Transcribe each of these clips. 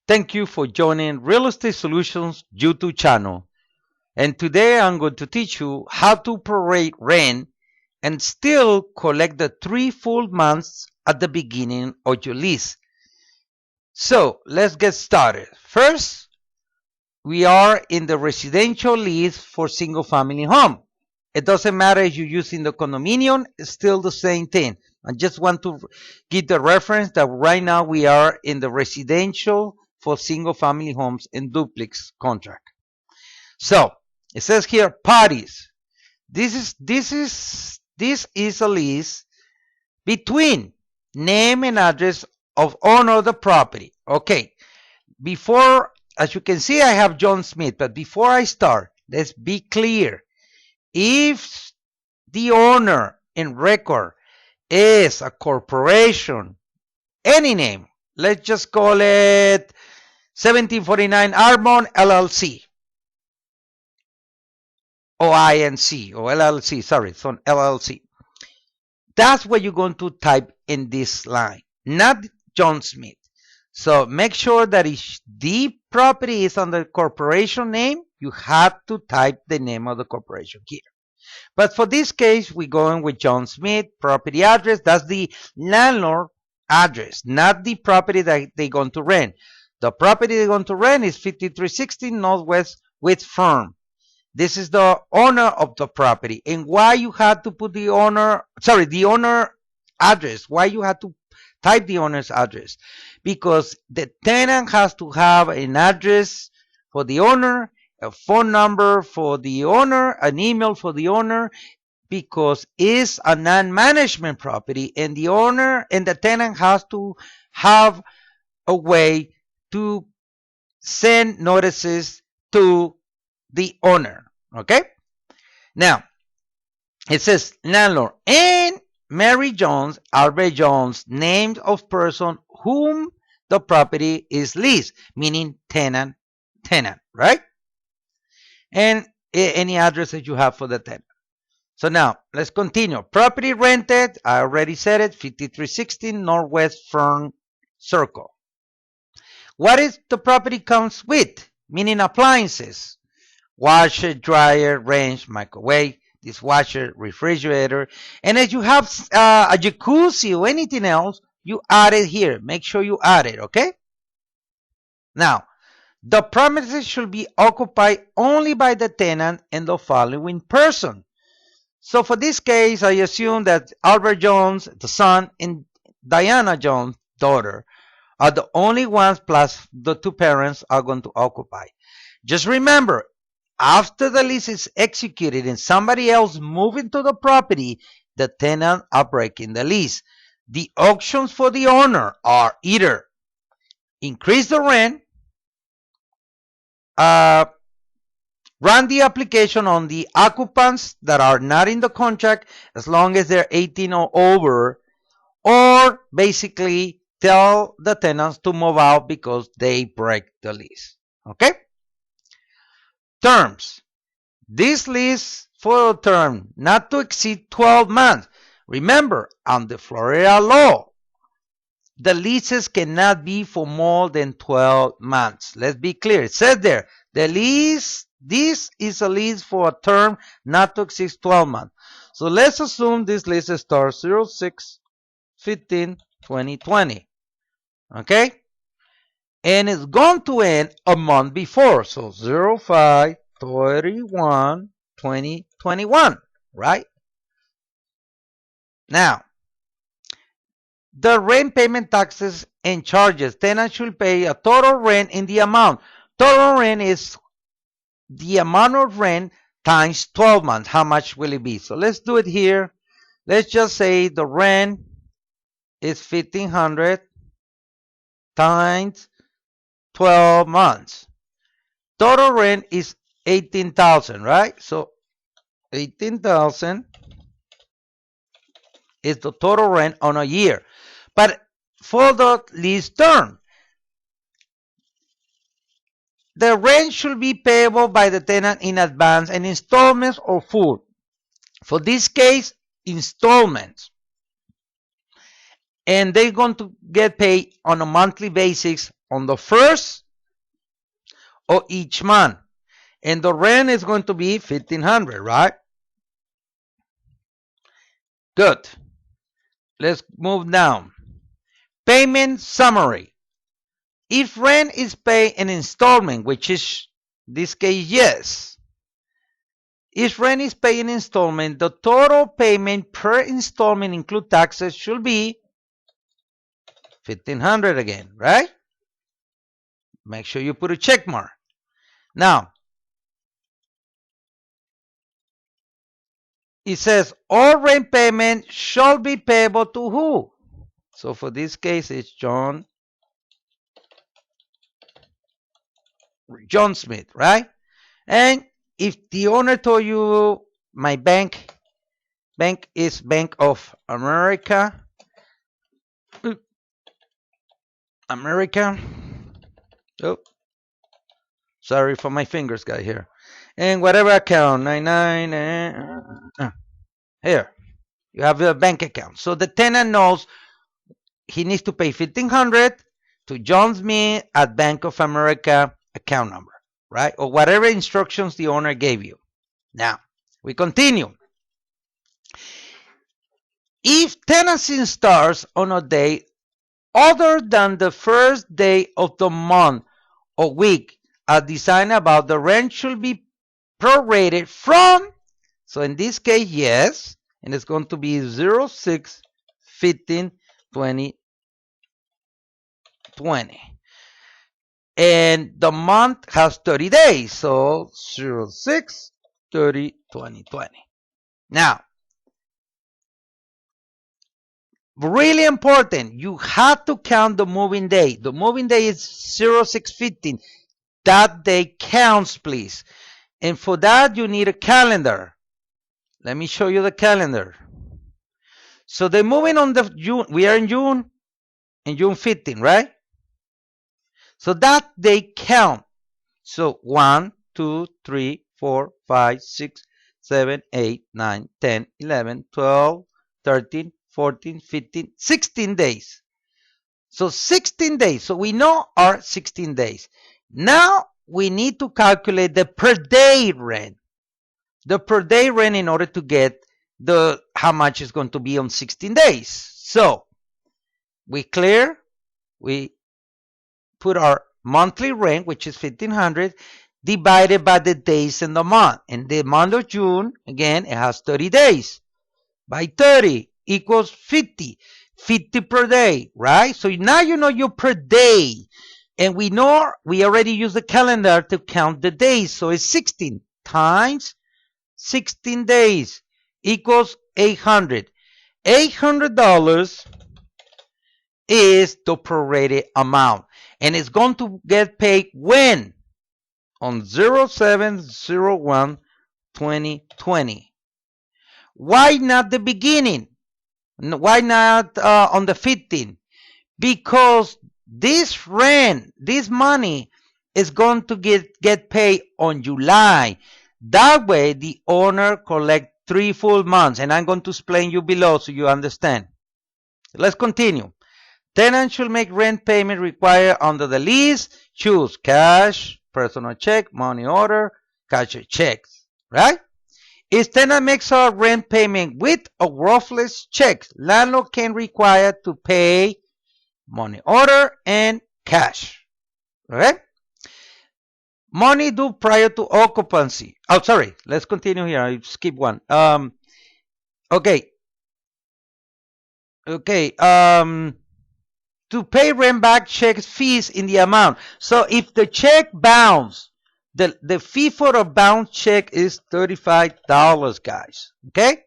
Thank you for joining Real Estate Solutions YouTube channel. And today I'm going to teach you how to prorate rent and still collect the 3 full months at the beginning of your lease. So let's get started. First, we are in the residential lease for single family home. It doesn't matter if you're using the condominium, it's still the same thing. I just want to give the reference that right now we are in the residential for single family homes and duplex contract. So it says here parties. This is a lease between name and address of owner of the property. Okay. Before, as you can see, I have John Smith, but before I start, let's be clear. If the owner in record is a corporation, any name, let's just call it 1749 Arbon LLC or INC or LLC, sorry, it's on LLC. That's what you're going to type in this line, not John Smith. So make sure that if the property is under corporation name, you have to type the name of the corporation here. But for this case, we're going with John Smith, property address. That's the landlord address, not the property that they're going to rent. The property they're going to rent is 5360 Northwest with Firm. This is the owner of the property. And why you had to put the owner address? Why you had to type the owner's address? Because the tenant has to have an address for the owner, a phone number for the owner, an email for the owner, because it's a non-management property and the owner and the tenant has to have a way to send notices to the owner. Okay? Now, it says landlord and Mary Jones, Albert Jones, names of person whom the property is leased, meaning tenant, right? And any address that you have for the tenant. So now, let's continue. Property rented, I already said it, 5360 Northwest Fern Circle. What is the property comes with? Meaning appliances. Washer, dryer, range, microwave, dishwasher, refrigerator. And if you have a jacuzzi or anything else, you add it here. Make sure you add it, okay? Now, the premises should be occupied only by the tenant and the following person. So for this case, I assume that Albert Jones, the son, and Diana Jones, daughter, are the only ones plus the two parents are going to occupy. Just remember, after the lease is executed and somebody else moves into the property, the tenant are breaking the lease. The options for the owner are either increase the rent, run the application on the occupants that are not in the contract as long as they're 18 or over, or basically tell the tenants to move out because they break the lease. Okay? Terms. This lease for a term not to exceed 12 months. Remember, under Florida law, the leases cannot be for more than 12 months. Let's be clear. It says there, this is a lease for a term not to exceed 12 months. So let's assume this lease starts 06/15/2020. Okay? And it's going to end a month before. So 05/31/2021, right? Now, the rent payment taxes and charges. Tenants should pay a total rent in the amount. Total rent is the amount of rent times 12 months. How much will it be? So let's do it here. Let's just say the rent is $1,500 times 12 months. Total rent is $18,000, right? So $18,000 is the total rent on a year. But for the lease term, the rent should be payable by the tenant in advance in installments or full. For this case, installments. and they're going to get paid on a monthly basis on the first of each month. And the rent is going to be $1,500, right? Good. Let's move down. Payment summary. If rent is paid in installment, which is this case, yes. If rent is paid in installment, the total payment per installment, include taxes, should be $1,500 again, right? Make sure you put a check mark. Now, it says all rent payment shall be payable to who? So for this case, it's John Smith, right? And if the owner told you my bank is Bank of America, oh, sorry for my fingers, guy here, and whatever account, 99, here, you have a bank account. So the tenant knows he needs to pay $1,500 to John Smith at Bank of America account number, right? Or whatever instructions the owner gave you. Now, we continue. If tenancy starts on a day other than the first day of the month or week, as designed about, the rent should be prorated from, so in this case, yes, and it's going to be 06 15 20 20. And the month has 30 days, so 06 30 2020. Now, really important, you have to count the moving day. The moving day is 0615. That day counts, please. And for that, you need a calendar. Let me show you the calendar. So they're moving on the June. We are in June 15, right? So that they count. So 1, 2, 3, 4, 5, 6, 7, 8, 9, 10, 11, 12, 13, 14, 15, 16 days. So 16 days. So we know our 16 days. Now we need to calculate the per day rent. The per day rent in order to get the how much is going to be on 16 days. So we clear. We put our monthly rent, which is $1,500, divided by the days in the month. And the month of June, again, it has 30 days. By 30 equals 50. 50 per day, right? So now you know your per day. And we know we already used the calendar to count the days. So it's 16 times 16 days equals $800. $800 is the prorated amount. And it's going to get paid when? On 07/01/2020. Why not the beginning? Why not on the 15th? Because this rent, this money is going to get paid on July. That way, the owner collect 3 full months. And I'm going to explain you below so you understand. Let's continue. Tenant should make rent payment required under the lease. Choose cash, personal check, money order, cash or checks, right? If tenant makes a rent payment with a worthless check, landlord can require to pay money order and cash, okay? Money due prior to occupancy. Oh, sorry. Let's continue here. I skip one. Okay. To pay rent back checks fees in the amount. So if the check bounce, the fee for a bounce check is $35, guys. Okay?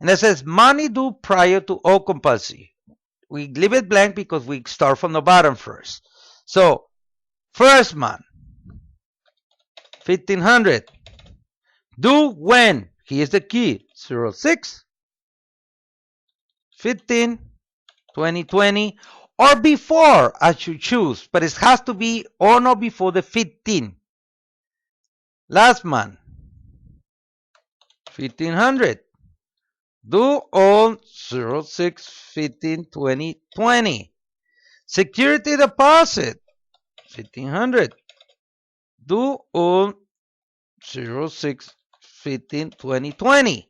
And it says money due prior to occupancy. We leave it blank because we start from the bottom first. So first month, $1,500. Due when? Here's the key. 06 15 2020 or before, as you choose, but it has to be on or before the 15th. Last month, $1,500. Due on 06/15/2020. Security deposit 1,500. Due on 06/15/2020.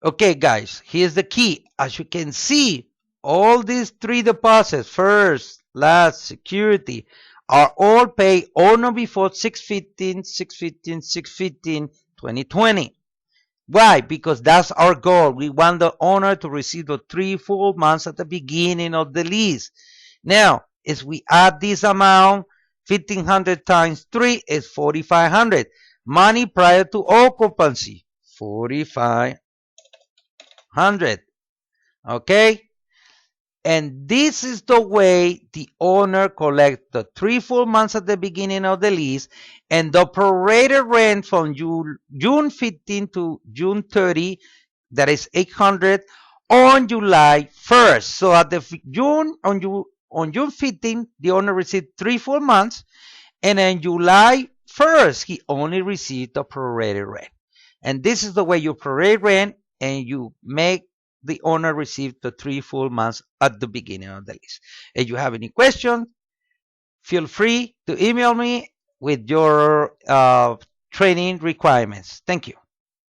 Okay, guys, here's the key. As you can see, all these three deposits, first, last, security, are all paid on or before 6/15/2020. Why? Because that's our goal. We want the owner to receive the 3 full months at the beginning of the lease. Now, as we add this amount, 1,500 times 3 is 4,500. Money prior to occupancy, 4,500. Okay? And this is the way the owner collects the 3 full months at the beginning of the lease and the prorated rent from June 15 to June 30, that is 800, on July 1st. So at the on June 15, the owner received 3 full months, and on July 1st, he only received the prorated rent. And this is the way you prorate rent and you make the owner receive the 3 full months at the beginning of the lease. If you have any questions, feel free to email me with your training requirements. Thank you.